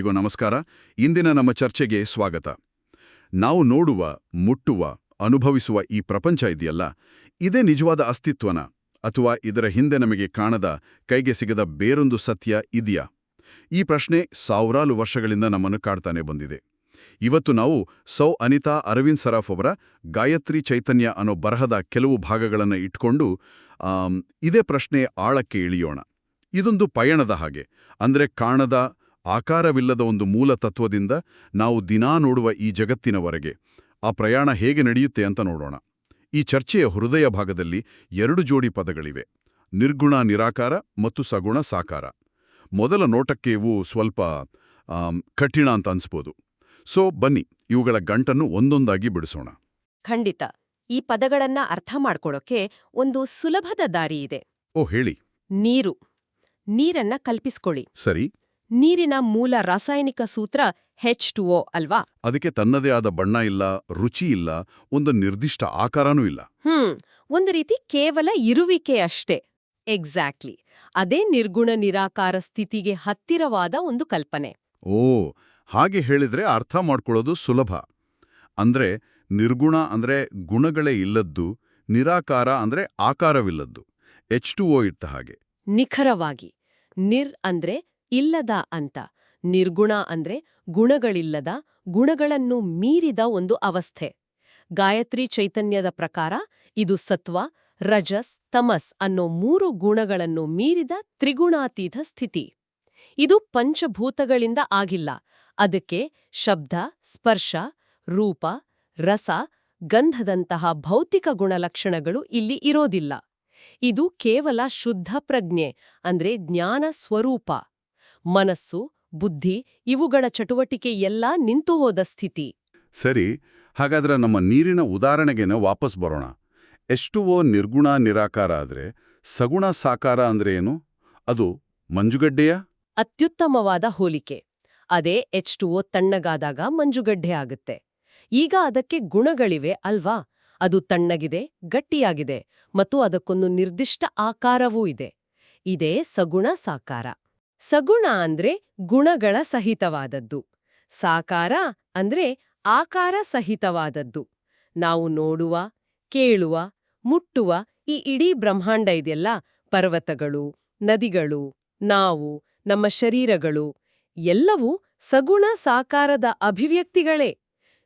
ಎಲ್ಲರಿಗೂ ನಮಸ್ಕಾರ. ಇಂದಿನ ನಮ್ಮ ಚರ್ಚೆಗೆ ಸ್ವಾಗತ. ನಾವು ನೋಡುವ, ಮುಟ್ಟುವ, ಅನುಭವಿಸುವ ಈ ಪ್ರಪಂಚ ಇದೆಯಲ್ಲ, ಇದೇ ನಿಜವಾದ ಅಸ್ತಿತ್ವನ ಅಥವಾ ಇದರ ಹಿಂದೆ ನಮಗೆ ಕಾಣದ, ಕೈಗೆ ಸಿಗದ ಬೇರೊಂದು ಸತ್ಯ ಇದೆಯಾ? ಈ ಪ್ರಶ್ನೆ ಸಾವಿರಾರು ವರ್ಷಗಳಿಂದ ನಮ್ಮನ್ನು ಕಾಡ್ತಾನೆ ಬಂದಿದೆ. ಇವತ್ತು ನಾವು ಸೌ ಅನಿತಾ ಅರವಿಂದ್ ಸರಾಫ್ ಅವರ ಗಾಯತ್ರಿ ಚೈತನ್ಯ ಅನ್ನೋ ಬರಹದ ಕೆಲವು ಭಾಗಗಳನ್ನು ಇಟ್ಕೊಂಡು ಇದೇ ಪ್ರಶ್ನೆ ಆಳಕ್ಕೆ ಇಳಿಯೋಣ. ಇದೊಂದು ಪಯಣದ ಹಾಗೆ, ಅಂದ್ರೆ ಕಾಣದ, ಆಕಾರವಿಲ್ಲದ ಒಂದು ಮೂಲ ತತ್ವದಿಂದ ನಾವು ದಿನಾ ನೋಡುವ ಈ ಜಗತ್ತಿನವರೆಗೆ ಆ ಪ್ರಯಾಣ ಹೇಗೆ ನಡೆಯುತ್ತೆ ಅಂತ ನೋಡೋಣ. ಈ ಚರ್ಚೆಯ ಹೃದಯ ಭಾಗದಲ್ಲಿ 2 ಜೋಡಿ ಪದಗಳಿವೆ: ನಿರ್ಗುಣ ನಿರಾಕಾರ ಮತ್ತು ಸಗುಣ ಸಾಕಾರ. ಮೊದಲ ನೋಟಕ್ಕೆ ಇವು ಸ್ವಲ್ಪ ಕಠಿಣ ಅಂತ ಅನ್ಸ್ಬೋದು. ಸೊ ಬನ್ನಿ, ಇವುಗಳ ಗಂಟನ್ನು ಒಂದೊಂದಾಗಿ ಬಿಡಿಸೋಣ. ಖಂಡಿತ. ಈ ಪದಗಳನ್ನ ಅರ್ಥ ಮಾಡ್ಕೊಳ್ಳೋಕೆ ಒಂದು ಸುಲಭದ ದಾರಿ ಇದೆ. ಹೇಳಿ. ನೀರನ್ನ ಕಲ್ಪಿಸ್ಕೊಳ್ಳಿ. ಸರಿ. ನೀರಿನ ಮೂಲ ರಾಸಾಯನಿಕ ಸೂತ್ರ H2O ಅಲ್ವಾ? ಅದಕ್ಕೆ ತನ್ನದೇ ಆದ ಬಣ್ಣ ಇಲ್ಲ, ರುಚಿ ಇಲ್ಲ, ಒಂದು ನಿರ್ದಿಷ್ಟ ಆಕಾರನೂ ಇಲ್ಲ. ಒಂದು ರೀತಿ ಕೇವಲ ಇರುವಿಕೆ ಅಷ್ಟೇ. ಎಕ್ಸಾಕ್ಟ್ಲಿ. ಅದೇ ನಿರ್ಗುಣ ನಿರಾಕಾರ ಸ್ಥಿತಿಗೆ ಹತ್ತಿರವಾದ ಒಂದು ಕಲ್ಪನೆ. ಹಾಗೆ ಹೇಳಿದ್ರೆ ಅರ್ಥ ಮಾಡ್ಕೊಳ್ಳೋದು ಸುಲಭ. ಅಂದ್ರೆ ನಿರ್ಗುಣ ಅಂದ್ರೆ ಗುಣಗಳೇ ಇಲ್ಲದ್ದು, ನಿರಾಕಾರ ಅಂದ್ರೆ ಆಕಾರವಿಲ್ಲದ್ದು. H2O ಇಟ್ಟ ಹಾಗೆ. ನಿಖರವಾಗಿ. ನಿರ್ ಅಂದ್ರೆ ಇಲ್ಲದ ಅಂತ, ನಿರ್ಗುಣ ಅಂದ್ರೆ ಗುಣಗಳಿಲ್ಲದ, ಗುಣಗಳನ್ನು ಮೀರಿದ ಒಂದು ಅವಸ್ಥೆ. ಗಾಯತ್ರಿ ಚೈತನ್ಯದ ಪ್ರಕಾರ ಇದು ಸತ್ವ, ರಜಸ್, ತಮಸ್ ಅನ್ನೋ 3 ಗುಣಗಳನ್ನು ಮೀರಿದ ತ್ರಿಗುಣಾತೀತ ಸ್ಥಿತಿ. ಇದು ಪಂಚಭೂತಗಳಿಂದ ಆಗಿಲ್ಲ. ಅದಕ್ಕೆ ಶಬ್ದ, ಸ್ಪರ್ಶ, ರೂಪ, ರಸ, ಗಂಧದಂತಹ ಭೌತಿಕ ಗುಣಲಕ್ಷಣಗಳು ಇಲ್ಲಿ ಇರೋದಿಲ್ಲ. ಇದು ಕೇವಲ ಶುದ್ಧ ಪ್ರಜ್ಞೆ, ಅಂದ್ರೆ ಜ್ಞಾನ ಸ್ವರೂಪ. ಮನಸ್ಸು, ಬುದ್ಧಿ ಇವುಗಳ ಚಟುವಟಿಕೆ ಎಲ್ಲ ನಿಂತು ಹೋದ ಸ್ಥಿತಿ. ಸರಿ. ಹಾಗಾದ್ರೆ ನಮ್ಮ ನೀರಿನ ಉದಾಹರಣೆಗೆನ ವಾಪಸ್ ಬರೋಣ. H2O ನಿರ್ಗುಣ ನಿರಾಕಾರ ಆದ್ರೆ ಸಗುಣ ಸಾಕಾರ ಅಂದ್ರೆ ಏನು? ಅದು ಮಂಜುಗಡ್ಡೆಯಾ? ಅತ್ಯುತ್ತಮವಾದ ಹೋಲಿಕೆ. ಅದೇ H2O ತಣ್ಣಗಾದಾಗ ಮಂಜುಗಡ್ಡೆ ಆಗುತ್ತೆ. ಈಗ ಅದಕ್ಕೆ ಗುಣಗಳಿವೆ ಅಲ್ವಾ? ಅದು ತಣ್ಣಗಿದೆ, ಗಟ್ಟಿಯಾಗಿದೆ, ಮತ್ತು ಅದಕ್ಕೊಂದು ನಿರ್ದಿಷ್ಟ ಆಕಾರವೂ ಇದೆ. ಇದೇ ಸಗುಣ ಸಾಕಾರ. ಸಗುಣ ಅಂದ್ರೆ ಗುಣಗಳ ಸಹಿತವಾದದ್ದು. ಸಾಕಾರ ಅಂದ್ರೆ ಆಕಾರ ಸಹಿತವಾದದ್ದು. ನಾವು ನೋಡುವ, ಕೇಳುವ, ಮುಟ್ಟುವ ಈ ಇಡೀ ಬ್ರಹ್ಮಾಂಡ ಇದೆಯಲ್ಲ, ಪರ್ವತಗಳು, ನದಿಗಳು, ನಾವು, ನಮ್ಮ ಶರೀರಗಳು ಎಲ್ಲವೂ ಸಗುಣ ಸಾಕಾರದ ಅಭಿವ್ಯಕ್ತಿಗಳೇ.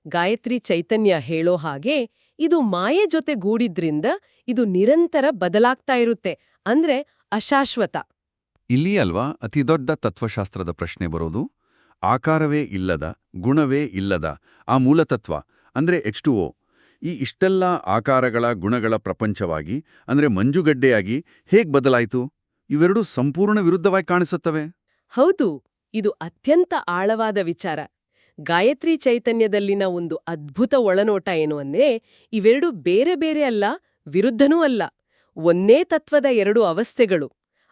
ಗಾಯತ್ರಿ ಚೈತನ್ಯ ಹೇಳೋ ಹಾಗೆ ಇದು ಮಾಯೆ ಜೊತೆ ಗೂಡಿದ್ರಿಂದ ಇದು ನಿರಂತರ ಬದಲಾಗ್ತಾ ಇರುತ್ತೆ, ಅಂದ್ರೆ ಅಶಾಶ್ವತ. ಇಲ್ಲಿ ಅಲ್ವಾ ಅತಿದೊಡ್ಡ ತತ್ವಶಾಸ್ತ್ರದ ಪ್ರಶ್ನೆ ಬರೋದು. ಆಕಾರವೇ ಇಲ್ಲದ, ಗುಣವೇ ಇಲ್ಲದ ಆ ಮೂಲತತ್ವ ಅಂದ್ರೆ H2O ಇಷ್ಟೆಲ್ಲ ಆಕಾರಗಳ, ಗುಣಗಳ ಪ್ರಪಂಚವಾಗಿ ಅಂದ್ರೆ ಮಂಜುಗಡ್ಡೆಯಾಗಿ ಹೇಗ್ ಬದಲಾಯಿತು? ಇವೆರಡೂ ಸಂಪೂರ್ಣ ವಿರುದ್ಧವಾಗಿ ಕಾಣಿಸುತ್ತವೆ. ಹೌದು, ಇದು ಅತ್ಯಂತ ಆಳವಾದ ವಿಚಾರ. ಗಾಯತ್ರಿ ಚೈತನ್ಯದಲ್ಲಿನ ಒಂದು ಅದ್ಭುತ ಒಳನೋಟ ಏನು ಅಂದ್ರೆ, ಇವೆರಡು ಬೇರೆ ಬೇರೆ ಅಲ್ಲ, ವಿರುದ್ಧನೂ ಅಲ್ಲ. ಒಂದೇ ತತ್ವದ 2 ಅವಸ್ಥೆಗಳು.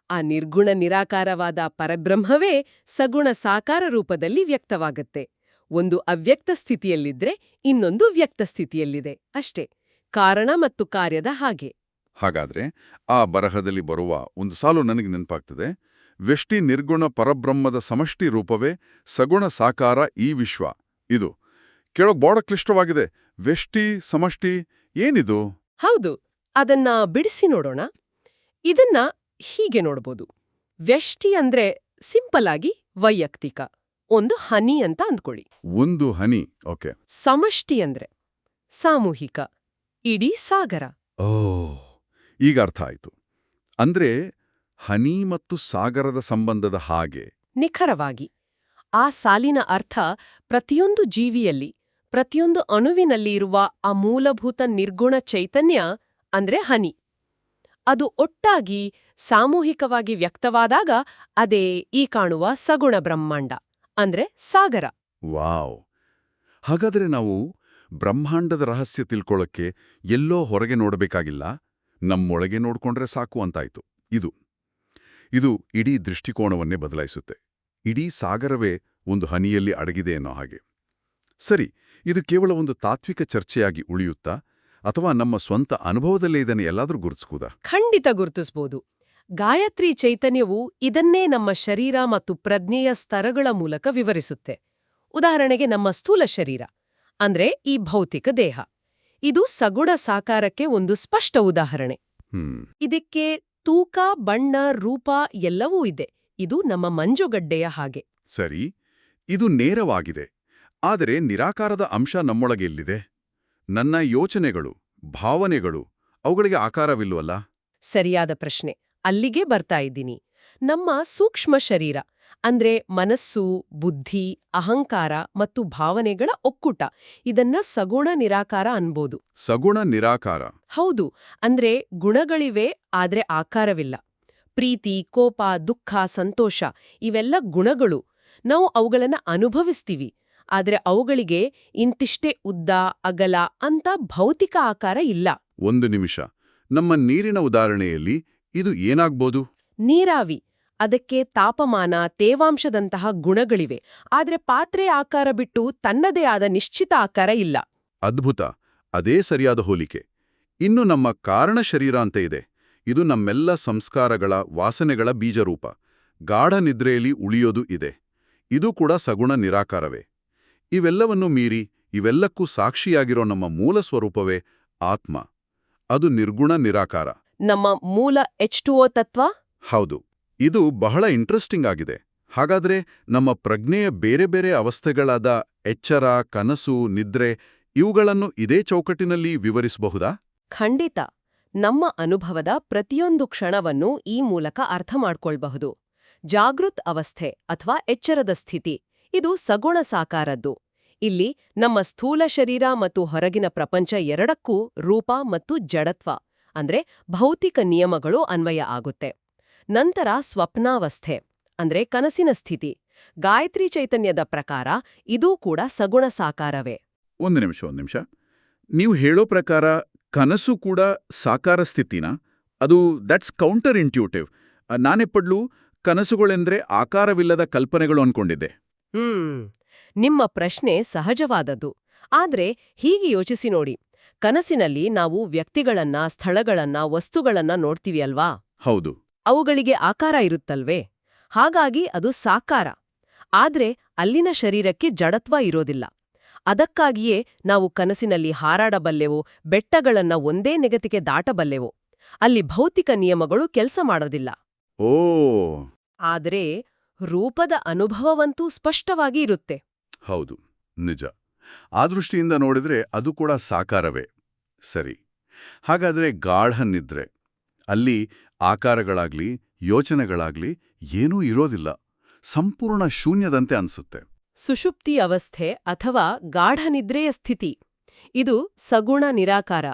ಆ ನಿರ್ಗುಣ ನಿರಾಕಾರವಾದ ಪರಬ್ರಹ್ಮವೇ ಸಗುಣ ಸಾಕಾರ ರೂಪದಲ್ಲಿ ವ್ಯಕ್ತವಾಗತ್ತೆ. ಒಂದು ಅವ್ಯಕ್ತ ಸ್ಥಿತಿಯಲ್ಲಿದ್ರೆ ಇನ್ನೊಂದು ವ್ಯಕ್ತ ಸ್ಥಿತಿಯಲ್ಲಿದೆ ಅಷ್ಟೇ. ಕಾರಣ ಮತ್ತು ಕಾರ್ಯದ ಹಾಗೆ. ಹಾಗಾದ್ರೆ ಆ ಬರಹದಲ್ಲಿ ಬರುವ ಒಂದು ಸಾಲು ನನಗೆ ನೆನಪಾಗ್ತದೆ: ವ್ಯಷ್ಟಿ ನಿರ್ಗುಣ ಪರಬ್ರಹ್ಮದ ಸಮಷ್ಟಿ ರೂಪವೇ ಸಗುಣ ಸಾಕಾರ ಈ ವಿಶ್ವ. ಇದು ಕೇಳೋಕ್ ಬಹಳ ಕ್ಲಿಷ್ಟವಾಗಿದೆ. ವ್ಯಷ್ಟಿ, ಸಮಷ್ಟಿ ಏನಿದು? ಹೌದು, ಅದನ್ನ ಬಿಡಿಸಿ ನೋಡೋಣ. ಇದನ್ನ ಹೀಗೆ ನೋಡ್ಬೋದು. ವ್ಯಷ್ಟಿ ಅಂದ್ರೆ ಸಿಂಪಲ್ ಆಗಿ ವೈಯಕ್ತಿಕ, ಒಂದು ಹನಿ ಅಂತ ಅಂದ್ಕೊಳ್ಳಿ. ಒಂದು ಹನಿ, ಓಕೆ. ಸಮಷ್ಟಿ ಅಂದ್ರೆ ಸಾಮೂಹಿಕ, ಇಡೀ ಸಾಗರ. ಈಗ ಅರ್ಥ ಆಯ್ತು. ಅಂದ್ರೆ ಹನಿ ಮತ್ತು ಸಾಗರದ ಸಂಬಂಧದ ಹಾಗೆ. ನಿಖರವಾಗಿ. ಆ ಸಾಲಿನ ಅರ್ಥ ಪ್ರತಿಯೊಂದು ಜೀವಿಯಲ್ಲಿ, ಪ್ರತಿಯೊಂದು ಅಣುವಿನಲ್ಲಿ ಇರುವ ಆ ಮೂಲಭೂತ ನಿರ್ಗುಣ ಚೈತನ್ಯ ಅಂದ್ರೆ ಹನಿ. ಅದು ಒಟ್ಟಾಗಿ ಸಾಮೂಹಿಕವಾಗಿ ವ್ಯಕ್ತವಾದಾಗ ಅದೇ ಈ ಕಾಣುವ ಸಗುಣ ಬ್ರಹ್ಮಾಂಡ ಅಂದ್ರೆ ಸಾಗರ. ವಾವ್! ಹಾಗಾದ್ರೆ ನಾವು ಬ್ರಹ್ಮಾಂಡದ ರಹಸ್ಯ ತಿಳ್ಕೊಳ್ಳೋಕ್ಕೆ ಎಲ್ಲೋ ಹೊರಗೆ ನೋಡಬೇಕಾಗಿಲ್ಲ, ನಮ್ಮೊಳಗೆ ನೋಡ್ಕೊಂಡ್ರೆ ಸಾಕು ಅಂತಾಯ್ತು. ಇದು ಇಡೀ ದೃಷ್ಟಿಕೋನವನ್ನೇ ಬದಲಾಯಿಸುತ್ತೆ. ಇಡೀ ಸಾಗರವೇ ಒಂದು ಹನಿಯಲ್ಲಿ ಅಡಗಿದೆ ಅನ್ನೋ ಹಾಗೆ. ಸರಿ, ಇದು ಕೇವಲ ಒಂದು ತಾತ್ವಿಕ ಚರ್ಚೆಯಾಗಿ ಉಳಿಯುತ್ತಾ ಅಥವಾ ನಮ್ಮ ಸ್ವಂತ ಅನುಭವದಲ್ಲೇ ಇದನ್ನು ಎಲ್ಲಾದ್ರೂ ಗುರುತಿಸ್ಬೋದಾ? ಖಂಡಿತ ಗುರುತಿಸ್ಬೋದು. ಗಾಯತ್ರಿ ಚೈತನ್ಯವು ಇದನ್ನೇ ನಮ್ಮ ಶರೀರ ಮತ್ತು ಪ್ರಜ್ಞೆಯ ಸ್ತರಗಳ ಮೂಲಕ ವಿವರಿಸುತ್ತೆ. ಉದಾಹರಣೆಗೆ ನಮ್ಮ ಸ್ಥೂಲ ಶರೀರ ಅಂದ್ರೆ ಈ ಭೌತಿಕ ದೇಹ. ಇದು ಸಗುಣ ಸಾಕಾರಕ್ಕೆ ಒಂದು ಸ್ಪಷ್ಟ ಉದಾಹರಣೆ. ಇದಕ್ಕೆ ತೂಕ, ಬಣ್ಣ, ರೂಪ ಎಲ್ಲವೂ ಇದೆ. ಇದು ನಮ್ಮ ಮಂಜುಗಡ್ಡೆಯ ಹಾಗೆ. ಸರಿ, ಇದು ನೇರವಾಗಿದೆ. ಆದರೆ ನಿರಾಕಾರದ ಅಂಶ ನಮ್ಮೊಳಗೆ ಎಲ್ಲಿದೆ? ನನ್ನ ಯೋಚನೆಗಳು, ಭಾವನೆಗಳು, ಅವುಗಳಿಗೆ ಆಕಾರವಿಲ್ವಲ್ಲ? ಸರಿಯಾದ ಪ್ರಶ್ನೆ. ಅಲ್ಲಿಗೆ ಬರ್ತಾ ಇದ್ದೀನಿ. ನಮ್ಮ ಸೂಕ್ಷ್ಮ ಶರೀರ ಅಂದ್ರೆ ಮನಸ್ಸು, ಬುದ್ಧಿ, ಅಹಂಕಾರ ಮತ್ತು ಭಾವನೆಗಳ ಒಕ್ಕೂಟ, ಇದನ್ನ ಸಗುಣ ನಿರಾಕಾರ ಅನ್ಬೋದು. ಸಗುಣ ನಿರಾಕಾರ? ಹೌದು. ಅಂದ್ರೆ ಗುಣಗಳಿವೆ, ಆದ್ರೆ ಆಕಾರವಿಲ್ಲ. ಪ್ರೀತಿ, ಕೋಪ, ದುಃಖ, ಸಂತೋಷ ಇವೆಲ್ಲ ಗುಣಗಳು. ನಾವು ಅವುಗಳನ್ನ ಅನುಭವಿಸ್ತೀವಿ, ಆದ್ರೆ ಅವುಗಳಿಗೆ ಇಂತಿಷ್ಟೇ ಉದ್ದ, ಅಗಲ ಅಂತ ಭೌತಿಕ ಆಕಾರ ಇಲ್ಲ. ಒಂದು ನಿಮಿಷ, ನಮ್ಮ ನೀರಿನ ಉದಾಹರಣೆಯಲ್ಲಿ ಇದು ಏನಾಗ್ಬೋದು? ನೀರಾವಿ. ಅದಕ್ಕೆ ತಾಪಮಾನ, ತೇವಾಂಶದಂತಹ ಗುಣಗಳಿವೆ, ಆದ್ರೆ ಪಾತ್ರೆ ಆಕಾರ ಬಿಟ್ಟು ತನ್ನದೇ ಆದ ನಿಶ್ಚಿತ ಆಕಾರ ಇಲ್ಲ. ಅದ್ಭುತ, ಅದೇ ಸರಿಯಾದ ಹೋಲಿಕೆ. ಇನ್ನು ನಮ್ಮ ಕಾರಣ ಶರೀರ ಅಂತ ಇದೆ. ಇದು ನಮ್ಮೆಲ್ಲ ಸಂಸ್ಕಾರಗಳ, ವಾಸನೆಗಳ ಬೀಜರೂಪ. ಗಾಢ ನಿದ್ರೆಯಲ್ಲಿ ಉಳಿಯೋದು ಇದೆ. ಇದು ಕೂಡ ಸಗುಣ ನಿರಾಕಾರವೇ. ಇವೆಲ್ಲವನ್ನೂ ಮೀರಿ, ಇವೆಲ್ಲಕ್ಕೂ ಸಾಕ್ಷಿಯಾಗಿರೋ ನಮ್ಮ ಮೂಲ ಸ್ವರೂಪವೇ ಆತ್ಮ. ಅದು ನಿರ್ಗುಣ ನಿರಾಕಾರ. ನಮ್ಮ ಮೂಲ H2O ತತ್ವ? ಹೌದು. ಇದು ಬಹಳ ಇಂಟ್ರೆಸ್ಟಿಂಗ್ ಆಗಿದೆ. ಹಾಗಾದ್ರೆ ನಮ್ಮ ಪ್ರಜ್ಞೆಯ ಬೇರೆ ಬೇರೆ ಅವಸ್ಥೆಗಳಾದ ಎಚ್ಚರ, ಕನಸು, ನಿದ್ರೆ ಇವುಗಳನ್ನು ಇದೇ ಚೌಕಟ್ಟಿನಲ್ಲಿ ವಿವರಿಸಬಹುದಾ? ಖಂಡಿತ. ನಮ್ಮ ಅನುಭವದ ಪ್ರತಿಯೊಂದು ಕ್ಷಣವನ್ನು ಈ ಮೂಲಕ ಅರ್ಥ ಮಾಡ್ಕೊಳ್ಬಹುದು. ಜಾಗೃತ್ ಅವಸ್ಥೆ ಅಥವಾ ಎಚ್ಚರದ ಸ್ಥಿತಿ ಇದು ಸಗುಣ ಸಾಕಾರದ್ದು. ಇಲ್ಲಿ ನಮ್ಮ ಸ್ಥೂಲ ಶರೀರ ಮತ್ತು ಹೊರಗಿನ ಪ್ರಪಂಚ ಎರಡಕ್ಕೂ ರೂಪ ಮತ್ತು ಜಡತ್ವ ಅಂದ್ರೆ ಭೌತಿಕ ನಿಯಮಗಳು ಅನ್ವಯ ಆಗುತ್ತೆ. ನಂತರ ಸ್ವಪ್ನಾವಸ್ಥೆ ಅಂದ್ರೆ ಕನಸಿನ ಸ್ಥಿತಿ. ಗಾಯತ್ರಿ ಚೈತನ್ಯದ ಪ್ರಕಾರ ಇದೂ ಕೂಡ ಸಗುಣ ಸಾಕಾರವೇ. ಒಂದು ನಿಮಿಷ. ನೀವು ಹೇಳೋ ಪ್ರಕಾರ ಕನಸು ಕೂಡ ಸಾಕಾರ ಸ್ಥಿತಿನಾ? ಅದು ದಟ್ಸ್ ಕೌಂಟರ್ ಇಂಟ್ಯೂಟಿವ್. ನಾನೆಪ್ಪಡ್ಲೂ ಕನಸುಗಳೆಂದ್ರೆ ಆಕಾರವಿಲ್ಲದ ಕಲ್ಪನೆಗಳು ಅನ್ಕೊಂಡಿದ್ದೆ. ನಿಮ್ಮ ಪ್ರಶ್ನೆ ಸಹಜವಾದದ್ದು. ಆದ್ರೆ ಹೀಗೆ ಯೋಚಿಸಿ ನೋಡಿ. ಕನಸಿನಲ್ಲಿ ನಾವು ವ್ಯಕ್ತಿಗಳನ್ನ, ಸ್ಥಳಗಳನ್ನ, ವಸ್ತುಗಳನ್ನ ನೋಡ್ತೀವಿ ಅಲ್ವಾ? ಹೌದು. ಅವುಗಳಿಗೆ ಆಕಾರ ಇರುತ್ತಲ್ವೇ? ಹಾಗಾಗಿ ಅದು ಸಾಕಾರ. ಆದ್ರೆ ಅಲ್ಲಿನ ಶರೀರಕ್ಕೆ ಜಡತ್ವ ಇರೋದಿಲ್ಲ. ಅದಕ್ಕಾಗಿಯೇ ನಾವು ಕನಸಿನಲ್ಲಿ ಹಾರಾಡಬಲ್ಲೆವೋ, ಬೆಟ್ಟಗಳನ್ನ ಒಂದೇ ನೆಗತಿಗೆ ದಾಟಬಲ್ಲೆವೋ. ಅಲ್ಲಿ ಭೌತಿಕ ನಿಯಮಗಳು ಕೆಲಸ ಮಾಡೋದಿಲ್ಲ. ಓ. ಆದ್ರೆ ರೂಪದ ಅನುಭವವಂತೂ ಸ್ಪಷ್ಟವಾಗಿ ಇರುತ್ತೆ. ಹೌದು, ನಿಜ. ಆ ದೃಷ್ಟಿಯಿಂದ ನೋಡಿದ್ರೆ ಅದು ಕೂಡ ಸಾಕಾರವೇ. ಸರಿ. ಹಾಗಾದ್ರೆ ಗಾಢ ನಿದ್ರೆ, ಅಲ್ಲಿ ಆಕಾರಗಳಾಗ್ಲಿ, ಯೋಚನೆಗಳಾಗ್ಲಿ ಏನೂ ಇರೋದಿಲ್ಲ. ಸಂಪೂರ್ಣ ಶೂನ್ಯದಂತೆ ಅನ್ಸುತ್ತೆ. ಸುಷುಪ್ತಿ ಅವಸ್ಥೆ ಅಥವಾ ಗಾಢ ನಿದ್ರೆಯ ಸ್ಥಿತಿ ಇದು ಸಗುಣ ನಿರಾಕಾರ.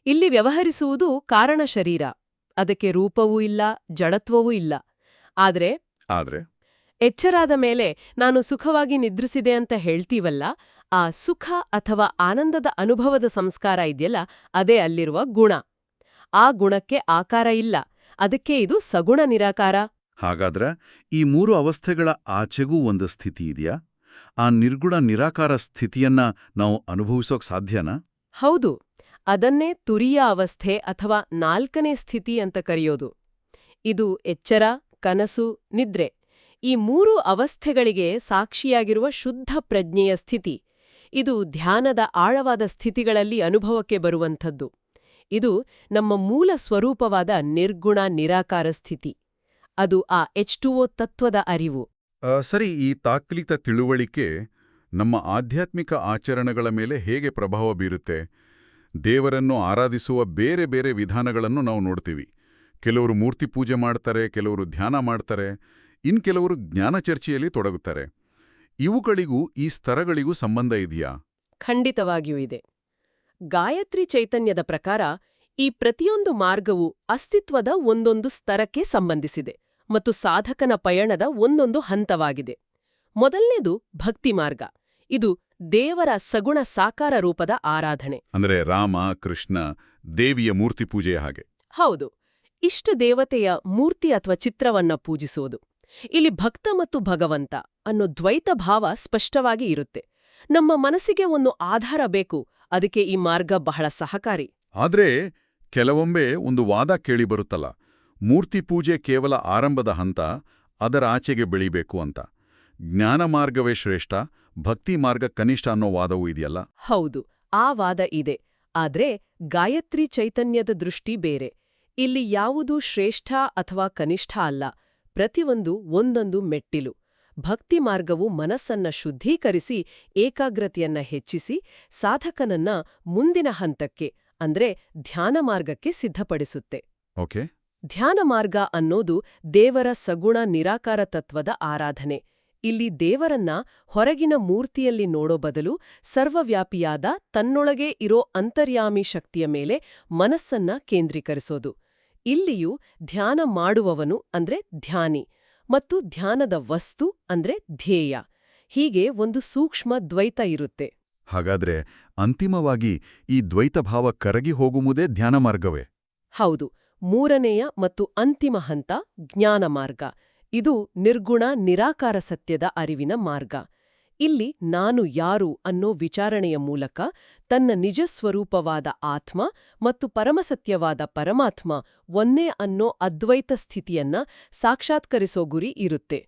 ಇಲ್ಲಿ ವ್ಯವಹರಿಸುವುದು ಕಾರಣ ಶರೀರ. ಅದಕ್ಕೆ ರೂಪವೂ ಇಲ್ಲ, ಜಡತ್ವವೂ ಇಲ್ಲ. ಆದ್ರೆ ಎಚ್ಚರಾದ ಮೇಲೆ ನಾನು ಸುಖವಾಗಿ ನಿದ್ರಿಸಿದೆ ಅಂತ ಹೇಳ್ತೀವಲ್ಲ, ಆ ಸುಖ ಅಥವಾ ಆನಂದದ ಅನುಭವದ ಸಂಸ್ಕಾರ ಇದೆಯಲ್ಲ, ಅದೇ ಅಲ್ಲಿರುವ ಗುಣ. ಆ ಗುಣಕ್ಕೆ ಆಕಾರ ಇಲ್ಲ. ಅದಕ್ಕೆ ಇದು ಸಗುಣ ನಿರಾಕಾರ. ಹಾಗಾದ್ರೆ ಈ ಮೂರು ಅವಸ್ಥೆಗಳ ಆಚೆಗೂ ಒಂದು ಸ್ಥಿತಿ ಇದೆಯಾ? ಆ ನಿರ್ಗುಣ ನಿರಾಕಾರ ಸ್ಥಿತಿಯನ್ನ ನಾವು ಅನುಭವಿಸೋಕ್ ಸಾಧ್ಯನಾ? ಹೌದು. ಅದನ್ನೇ ತುರಿಯ ಅವಸ್ಥೆ ಅಥವಾ ನಾಲ್ಕನೇ ಸ್ಥಿತಿ ಅಂತ ಕರೆಯೋದು. ಇದು ಎಚ್ಚರ, ಕನಸು, ನಿದ್ರೆ ಈ ಮೂರು ಅವಸ್ಥೆಗಳಿಗೆ ಸಾಕ್ಷಿಯಾಗಿರುವ ಶುದ್ಧ ಪ್ರಜ್ಞೆಯ ಸ್ಥಿತಿ. ಇದು ಧ್ಯಾನದ ಆಳವಾದ ಸ್ಥಿತಿಗಳಲ್ಲಿ ಅನುಭವಕ್ಕೆ ಬರುವಂಥದ್ದು. ಇದು ನಮ್ಮ ಮೂಲ ಸ್ವರೂಪವಾದ ನಿರ್ಗುಣ ನಿರಾಕಾರ ಸ್ಥಿತಿ. ಅದು ಆ H2O ತತ್ವದ ಅರಿವು. ಸರಿ, ಈ ತಾತ್ಕಾಲಿಕ ತಿಳುವಳಿಕೆ ನಮ್ಮ ಆಧ್ಯಾತ್ಮಿಕ ಆಚರಣೆಗಳ ಮೇಲೆ ಹೇಗೆ ಪ್ರಭಾವ ಬೀರುತ್ತೆ? ದೇವರನ್ನು ಆರಾಧಿಸುವ ಬೇರೆ ಬೇರೆ ವಿಧಾನಗಳನ್ನು ನಾವು ನೋಡ್ತೀವಿ. ಕೆಲವರು ಮೂರ್ತಿ ಪೂಜೆ ಮಾಡ್ತಾರೆ, ಕೆಲವರು ಧ್ಯಾನ ಮಾಡ್ತಾರೆ, ಕೆಲವರು ಜ್ಞಾನ ಚರ್ಚೆಯಲ್ಲಿ ತೊಡಗುತ್ತಾರೆ. ಇವುಗಳಿಗೂ ಈ ಸ್ತರಗಳಿಗೂ ಸಂಬಂಧ ಇದೆಯಾ? ಖಂಡಿತವಾಗಿಯೂ ಇದೆ. ಗಾಯತ್ರಿ ಚೈತನ್ಯದ ಪ್ರಕಾರ ಈ ಪ್ರತಿಯೊಂದು ಮಾರ್ಗವೂ ಅಸ್ತಿತ್ವದ ಒಂದೊಂದು ಸ್ತರಕ್ಕೆ ಸಂಬಂಧಿಸಿದೆ ಮತ್ತು ಸಾಧಕನ ಪಯಣದ ಒಂದೊಂದು ಹಂತವಾಗಿದೆ. ಮೊದಲನೇದು ಭಕ್ತಿ ಮಾರ್ಗ. ಇದು ದೇವರ ಸಗುಣ ಸಾಕಾರ ರೂಪದ ಆರಾಧನೆ. ಅಂದರೆ ರಾಮ, ಕೃಷ್ಣ, ದೇವಿಯ ಮೂರ್ತಿ ಪೂಜೆಯ ಹಾಗೆ. ಹೌದು. ಇಷ್ಟ ದೇವತೆಯ ಮೂರ್ತಿ ಅಥವಾ ಚಿತ್ರವನ್ನ ಪೂಜಿಸೋದು. ಇಲ್ಲಿ ಭಕ್ತ ಮತ್ತು ಭಗವಂತ ಅನ್ನೋ ದ್ವೈತ ಭಾವ ಸ್ಪಷ್ಟವಾಗಿ ಇರುತ್ತೆ. ನಮ್ಮ ಮನಸ್ಸಿಗೆ ಒಂದು ಆಧಾರ ಬೇಕು. ಅದಕ್ಕೆ ಈ ಮಾರ್ಗ ಬಹಳ ಸಹಕಾರಿ. ಆದ್ರೆ ಕೆಲವೊಮ್ಮೆ ಒಂದು ವಾದ ಕೇಳಿಬರುತ್ತಲ್ಲ, ಮೂರ್ತಿ ಪೂಜೆ ಕೇವಲ ಆರಂಭದ ಹಂತ, ಅದರ ಆಚೆಗೆ ಬೆಳಿಬೇಕು ಅಂತ. ಜ್ಞಾನ ಮಾರ್ಗವೇ ಶ್ರೇಷ್ಠ, ಭಕ್ತಿ ಮಾರ್ಗ ಕನಿಷ್ಠ ಅನ್ನೋ ವಾದವೂ ಇದೆಯಲ್ಲ? ಹೌದು, ಆ ವಾದ ಇದೆ. ಆದ್ರೆ ಗಾಯತ್ರಿ ಚೈತನ್ಯದ ದೃಷ್ಟಿ ಬೇರೆ. ಇಲ್ಲಿ ಯಾವುದೂ ಶ್ರೇಷ್ಠ ಅಥವಾ ಕನಿಷ್ಠ ಅಲ್ಲ, ಪ್ರತಿಯೊಂದು ಒಂದೊಂದು ಮೆಟ್ಟಿಲು. ಭಕ್ತಿ ಮಾರ್ಗವು ಮನಸ್ಸನ್ನ ಶುದ್ಧೀಕರಿಸಿ ಏಕಾಗ್ರತೆಯನ್ನ ಹೆಚ್ಚಿಸಿ ಸಾಧಕನನ್ನ ಮುಂದಿನ ಹಂತಕ್ಕೆ ಅಂದ್ರೆ ಧ್ಯಾನ ಮಾರ್ಗಕ್ಕೆ ಸಿದ್ಧಪಡಿಸುತ್ತೆ. ಓಕೆ. ಧ್ಯಾನ ಮಾರ್ಗ ಅನ್ನೋದು ದೇವರ ಸಗುಣ ನಿರಾಕಾರ ತತ್ವದ ಆರಾಧನೆ. ಇಲ್ಲಿ ದೇವರನ್ನ ಹೊರಗಿನ ಮೂರ್ತಿಯಲ್ಲಿ ನೋಡೋ ಬದಲು ಸರ್ವವ್ಯಾಪಿಯಾದ ತನ್ನೊಳಗೆ ಇರೋ ಅಂತರ್ಯಾಮಿ ಶಕ್ತಿಯ ಮೇಲೆ ಮನಸ್ಸನ್ನ ಕೇಂದ್ರೀಕರಿಸೋದು. ಇಲ್ಲಿಯೂ ಧ್ಯಾನ ಮಾಡುವವನು ಅಂದ್ರೆ ಧ್ಯಾನಿ ಮತ್ತು ಧ್ಯಾನದ ವಸ್ತು ಅಂದ್ರೆ ಧ್ಯೇಯ, ಹೀಗೆ ಒಂದು ಸೂಕ್ಷ್ಮ ದ್ವೈತ ಇರುತ್ತೆ. ಹಾಗಾದ್ರೆ ಅಂತಿಮವಾಗಿ ಈ ದ್ವೈತಭಾವ ಕರಗಿ ಹೋಗುವುದೇ ಧ್ಯಾನ ಮಾರ್ಗವೇ? ಹೌದು, ಮೂರನೆಯ ಮತ್ತು ಅಂತಿಮ ಹಂತ ಜ್ಞಾನ ಮಾರ್ಗ. ಇದು ನಿರ್ಗುಣ ನಿರಾಕಾರ ಸತ್ಯದ ಅರಿವಿನ ಮಾರ್ಗ. ಇಲ್ಲಿ ನಾನು ಯಾರು ಅನ್ನೋ ವಿಚಾರಣೆಯ ಮೂಲಕ ತನ್ನ ನಿಜ ಸ್ವರೂಪವಾದ ಆತ್ಮ ಮತ್ತು ಪರಮಸತ್ಯವಾದ ಪರಮಾತ್ಮ ಒಂದೇ ಅನ್ನೋ ಅದ್ವೈತ ಸ್ಥಿತಿಯನ್ನ ಸಾಕ್ಷಾತ್ಕರಿಸೋ ಗುರಿ ಇರುತ್ತೆ.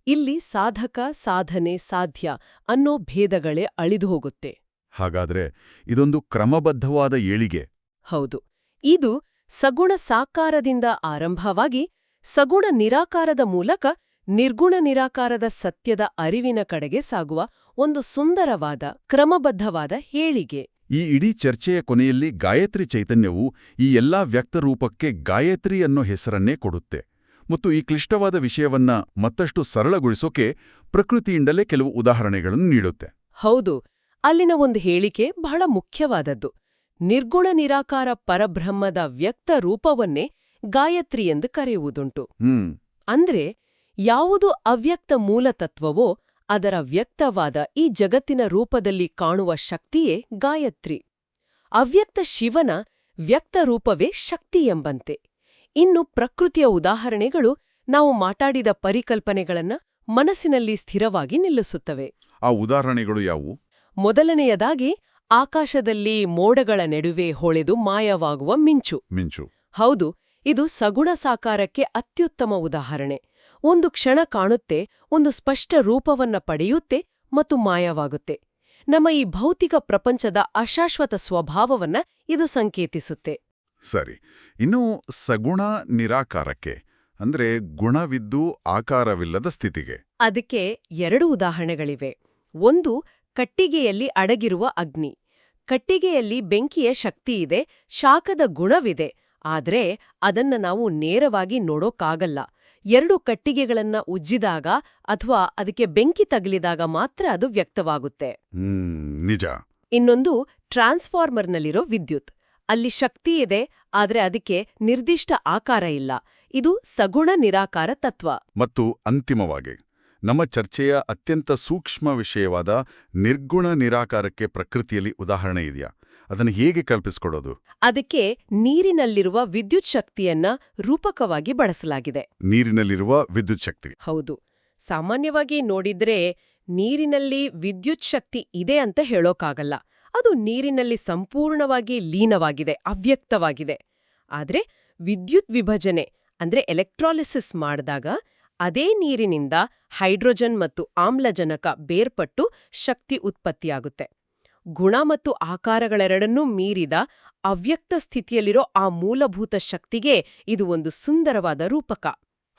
ಇಲ್ಲಿ ಸಾಧಕ ಸಾಧನೆ ಸಾಧ್ಯ ಅನ್ನೋ ಭೇದಗಳೇ ಅಳಿದು ಹೋಗುತ್ತೆ. ಹಾಗಾದ್ರೆ ಇದೊಂದು ಕ್ರಮಬದ್ಧವಾದ ಏಳಿಗೆ. ಹೌದು, ಇದು ಸಗುಣ ಸಾಕಾರದಿಂದ ಆರಂಭವಾಗಿ ಸಗುಣ ನಿರಾಕಾರದ ಮೂಲಕ ನಿರ್ಗುಣ ನಿರಾಕಾರದ ಸತ್ಯದ ಅರಿವಿನ ಕಡೆಗೆ ಸಾಗುವ ಒಂದು ಸುಂದರವಾದ ಕ್ರಮಬದ್ಧವಾದ ಏಳಿಗೆ. ಈ ಇಡೀ ಚರ್ಚೆಯ ಕೊನೆಯಲ್ಲಿ ಗಾಯತ್ರಿ ಚೈತನ್ಯವು ಈ ಎಲ್ಲಾ ವ್ಯಕ್ತರೂಪಕ್ಕೆ ಗಾಯತ್ರಿ ಅನ್ನೋ ಹೆಸರನ್ನೇ ಕೊಡುತ್ತೆ ಮತ್ತು ಈ ಕ್ಲಿಷ್ಟವಾದ ವಿಷಯವನ್ನ ಮತ್ತಷ್ಟು ಸರಳಗೊಳಿಸೋಕೆ ಪ್ರಕೃತಿಯಿಂದಲೇ ಕೆಲವು ಉದಾಹರಣೆಗಳನ್ನು ನೀಡುತ್ತೆ. ಹೌದು, ಅಲ್ಲಿನ ಒಂದು ಹೇಳಿಕೆ ಬಹಳ ಮುಖ್ಯವಾದದ್ದು. ನಿರ್ಗುಣ ನಿರಾಕಾರ ಪರಬ್ರಹ್ಮದ ವ್ಯಕ್ತ ರೂಪವನ್ನೇ ಗಾಯತ್ರಿ ಎಂದು ಕರೆಯುವುದುಂಟು. ಅಂದ್ರೆ ಯಾವುದು ಅವ್ಯಕ್ತ ಮೂಲತತ್ವವೋ ಅದರ ವ್ಯಕ್ತವಾದ ಈ ಜಗತ್ತಿನ ರೂಪದಲ್ಲಿ ಕಾಣುವ ಶಕ್ತಿಯೇ ಗಾಯತ್ರಿ. ಅವ್ಯಕ್ತ ಶಿವನ ವ್ಯಕ್ತ ರೂಪವೇ ಶಕ್ತಿ ಎಂಬಂತೆ. ಇನ್ನು ಪ್ರಕೃತಿಯ ಉದಾಹರಣೆಗಳು ನಾವು ಮಾತಾಡಿದ ಪರಿಕಲ್ಪನೆಗಳನ್ನ ಮನಸ್ಸಿನಲ್ಲಿ ಸ್ಥಿರವಾಗಿ ನಿಲ್ಲಿಸುತ್ತವೆ. ಆ ಉದಾಹರಣೆಗಳು ಯಾವುವು? ಮೊದಲನೆಯದಾಗಿ ಆಕಾಶದಲ್ಲಿ ಮೋಡಗಳ ನಡುವೆ ಹೊಳೆದು ಮಾಯವಾಗುವ ಮಿಂಚು. ಹೌದು, ಇದು ಸಗುಣ ಸಾಕಾರಕ್ಕೆ ಅತ್ಯುತ್ತಮ ಉದಾಹರಣೆ. ಒಂದು ಕ್ಷಣ ಕಾಣುತ್ತೆ, ಒಂದು ಸ್ಪಷ್ಟ ರೂಪವನ್ನ ಪಡೆಯುತ್ತೆ ಮತ್ತು ಮಾಯವಾಗುತ್ತೆ. ನಮ್ಮ ಈ ಭೌತಿಕ ಪ್ರಪಂಚದ ಅಶಾಶ್ವತ ಸ್ವಭಾವವನ್ನ ಇದು ಸಂಕೇತಿಸುತ್ತೆ. ಸರಿ, ಇನ್ನು ಸಗುಣ ನಿರಾಕಾರಕ್ಕೆ ಅಂದ್ರೆ ಗುಣವಿದ್ದು ಆಕಾರವಿಲ್ಲದ ಸ್ಥಿತಿಗೆ ಅದಕ್ಕೆ 2 ಉದಾಹರಣೆಗಳಿವೆ. ಒಂದು, ಕಟ್ಟಿಗೆಯಲ್ಲಿ ಅಡಗಿರುವ ಅಗ್ನಿ. ಕಟ್ಟಿಗೆಯಲ್ಲಿ ಬೆಂಕಿಯ ಶಕ್ತಿಯಿದೆ, ಶಾಖದ ಗುಣವಿದೆ, ಆದ್ರೆ ಅದನ್ನ ನಾವು ನೇರವಾಗಿ ನೋಡೋಕ್ಕಾಗಲ್ಲ. 2 ಕಟ್ಟಿಗೆಗಳನ್ನ ಉಜ್ಜಿದಾಗ ಅಥವಾ ಅದಕ್ಕೆ ಬೆಂಕಿ ತಗಲಿದಾಗ ಮಾತ್ರ ಅದು ವ್ಯಕ್ತವಾಗುತ್ತೆ. ನಿಜ. ಇನ್ನೊಂದು, ಟ್ರಾನ್ಸ್ಫಾರ್ಮರ್ನಲ್ಲಿರೋ ವಿದ್ಯುತ್. ಅಲ್ಲಿ ಶಕ್ತಿ ಇದೆ, ಆದ್ರೆ ಅದಕ್ಕೆ ನಿರ್ದಿಷ್ಟ ಆಕಾರ ಇಲ್ಲ. ಇದು ಸಗುಣ ನಿರಾಕಾರ ತತ್ವ. ಮತ್ತು ಅಂತಿಮವಾಗಿ ನಮ್ಮ ಚರ್ಚೆಯ ಅತ್ಯಂತ ಸೂಕ್ಷ್ಮ ವಿಷಯವಾದ ನಿರ್ಗುಣ ನಿರಾಕಾರಕ್ಕೆ ಪ್ರಕೃತಿಯಲ್ಲಿ ಉದಾಹರಣೆ ಇದೆಯಾ? ಅದನ್ನು ಹೇಗೆ ಕಲ್ಪಿಸಿಕೊಡೋದು? ಅದಕ್ಕೆ ನೀರಿನಲ್ಲಿರುವ ವಿದ್ಯುತ್ ಶಕ್ತಿಯನ್ನ ರೂಪಕವಾಗಿ ಬಳಸಲಾಗಿದೆ. ನೀರಿನಲ್ಲಿರುವ ವಿದ್ಯುತ್ ಶಕ್ತಿ? ಹೌದು. ಸಾಮಾನ್ಯವಾಗಿ ನೋಡಿದ್ರೆ ನೀರಿನಲ್ಲಿ ವಿದ್ಯುತ್ ಶಕ್ತಿ ಇದೆ ಅಂತ ಹೇಳೋಕ್ಕಾಗಲ್ಲ. ಅದು ನೀರಿನಲ್ಲಿ ಸಂಪೂರ್ಣವಾಗಿ ಲೀನವಾಗಿದೆ, ಅವ್ಯಕ್ತವಾಗಿದೆ. ಆದ್ರೆ ವಿದ್ಯುತ್ ವಿಭಜನೆ ಅಂದ್ರೆ ಎಲೆಕ್ಟ್ರಾಲಿಸಿಸ್ ಮಾಡಿದಾಗ ಅದೇ ನೀರಿನಿಂದ ಹೈಡ್ರೋಜನ್ ಮತ್ತು ಆಮ್ಲಜನಕ ಬೇರ್ಪಟ್ಟು ಶಕ್ತಿ ಉತ್ಪತ್ತಿಯಾಗುತ್ತೆ. ಗುಣ ಮತ್ತು ಆಕಾರಗಳೆರಡನ್ನೂ ಮೀರಿದ ಅವ್ಯಕ್ತ ಸ್ಥಿತಿಯಲ್ಲಿರೋ ಆ ಮೂಲಭೂತ ಶಕ್ತಿಗೆ ಇದು ಒಂದು ಸುಂದರವಾದ ರೂಪಕ.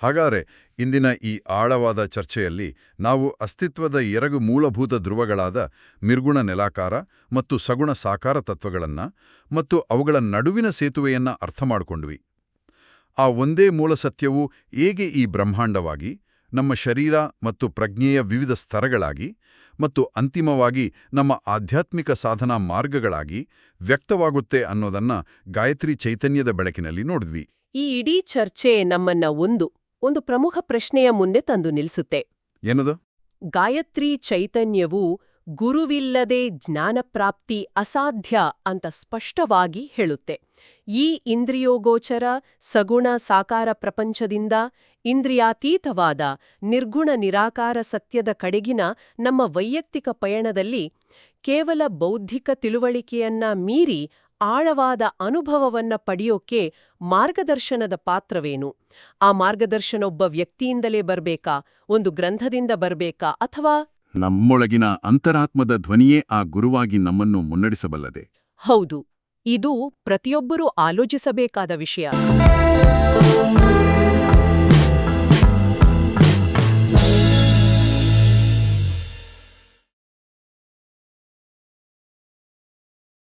ಹಾಗಾದರೆ ಇಂದಿನ ಈ ಆಳವಾದ ಚರ್ಚೆಯಲ್ಲಿ ನಾವು ಅಸ್ತಿತ್ವದ 2 ಮೂಲಭೂತ ಧ್ರುವಗಳಾದ ನಿರ್ಗುಣ ನಿರಾಕಾರ ಮತ್ತು ಸಗುಣ ಸಾಕಾರ ತತ್ವಗಳನ್ನ ಮತ್ತು ಅವುಗಳ ನಡುವಿನ ಸೇತುವೆಯನ್ನ ಅರ್ಥ ಮಾಡಿಕೊಂಡ್ವಿ. ಆ ಒಂದೇ ಮೂಲ ಸತ್ಯವು ಹೇಗೆ ಈ ಬ್ರಹ್ಮಾಂಡವಾಗಿ, ನಮ್ಮ ಶರೀರ ಮತ್ತು ಪ್ರಜ್ಞೆಯ ವಿವಿಧ ಸ್ತರಗಳಾಗಿ ಮತ್ತು ಅಂತಿಮವಾಗಿ ನಮ್ಮ ಆಧ್ಯಾತ್ಮಿಕ ಸಾಧನಾ ಮಾರ್ಗಗಳಾಗಿ ವ್ಯಕ್ತವಾಗುತ್ತೆ ಅನ್ನೋದನ್ನ ಗಾಯತ್ರಿ ಚೈತನ್ಯದ ಬೆಳಕಿನಲ್ಲಿ ನೋಡಿದ್ವಿ. ಈ ಇಡೀ ಚರ್ಚೆ ನಮ್ಮನ್ನ ಒಂದು ಪ್ರಮುಖ ಪ್ರಶ್ನೆಯ ಮುಂದೆ ತಂದು ನಿಲ್ಲಿಸುತ್ತೆ. ಏನದು? ಗಾಯತ್ರಿ ಚೈತನ್ಯವು ಗುರುವಿಲ್ಲದೆ ಜ್ಞಾನಪ್ರಾಪ್ತಿ ಅಸಾಧ್ಯ ಅಂತ ಸ್ಪಷ್ಟವಾಗಿ ಹೇಳುತ್ತೆ. ಈ ಇಂದ್ರಿಯೋಗೋಚರ ಸಗುಣ ಸಾಕಾರ ಪ್ರಪಂಚದಿಂದ ಇಂದ್ರಿಯಾತೀತವಾದ ನಿರ್ಗುಣ ನಿರಾಕಾರ ಸತ್ಯದ ಕಡೆಗಿನ ನಮ್ಮ ವೈಯಕ್ತಿಕ ಪಯಣದಲ್ಲಿ ಕೇವಲ ಬೌದ್ಧಿಕ ತಿಳುವಳಿಕೆಯನ್ನ ಮೀರಿ ಆಳವಾದ ಅನುಭವವನ್ನ ಪಡೆಯೋಕೆ ಮಾರ್ಗದರ್ಶನದ ಪಾತ್ರವೇನು? ಆ ಮಾರ್ಗದರ್ಶನ ಒಬ್ಬ ವ್ಯಕ್ತಿಯಿಂದಲೇ ಬರ್ಬೇಕಾ, ಒಂದು ಗ್ರಂಥದಿಂದ ಬರ್ಬೇಕಾ, ಅಥವಾ ನಮ್ಮೊಳಗಿನ ಅಂತರಾತ್ಮದ ಧ್ವನಿಯೇ ಆ ಗುರುವಾಗಿ ನಮ್ಮನ್ನು ಮುನ್ನಡೆಸಬಲ್ಲದೆ? ಹೌದು, ಇದು ಪ್ರತಿಯೊಬ್ಬರೂ ಆಲೋಚಿಸಬೇಕಾದ ವಿಷಯ.